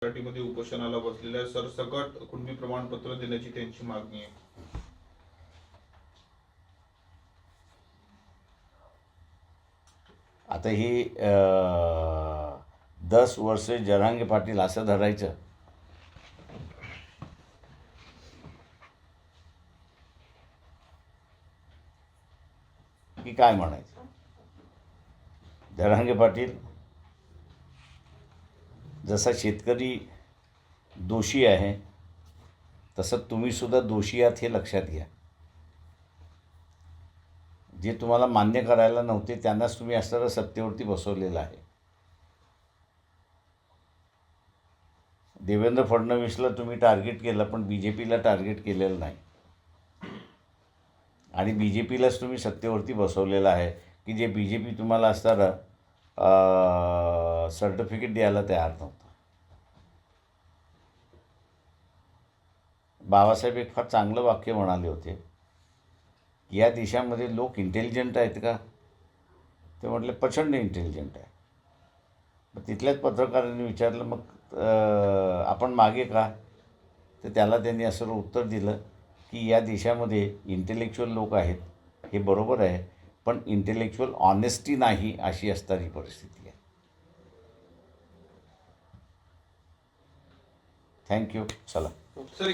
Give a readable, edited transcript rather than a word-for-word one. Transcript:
मराठीमध्ये उपोषणाला बसलेल्या सरसकट कुणबी प्रमाणपत्र देण्याची त्यांची मागणी आहे. आता ही 10 वर्षे जरांगे पाटील असं धरायचं की काय म्हणायचं? जरांगे पाटील जसा शेतकरी दोषी आहे तसं तुम्हीसुद्धा दोषी आहात हे लक्षात घ्या. जे तुम्हाला मान्य करायला नव्हते त्यांनाच तुम्ही असं सत्तेवरती बसवलेलं आहे. देवेंद्र फडणवीसला तुम्ही टार्गेट केलं पण BJPला टार्गेट केलेलं नाही. आणि BJPलाच तुम्ही सत्तेवरती बसवलेलं आहे की जे BJP तुम्हाला असताना सर्टिफिकेट द्यायला तयार नव्हतं. बाबासाहेब एक फार चांगलं वाक्य म्हणाले होते, या देशामध्ये लोक इंटेलिजंट आहेत का? ते म्हटले प्रचंड इंटेलिजंट आहे. मग तिथल्याच पत्रकारांनी विचारलं मग आपण मागे का? तर त्याला त्यांनी असं उत्तर दिलं की या देशामध्ये इंटेलेक्च्युअल लोक आहेत हे बरोबर आहे, पण इंटेलेक्च्युअल ऑनेस्टी नाही अशी असणारी परिस्थिती आहे. थँक्यू. चला सर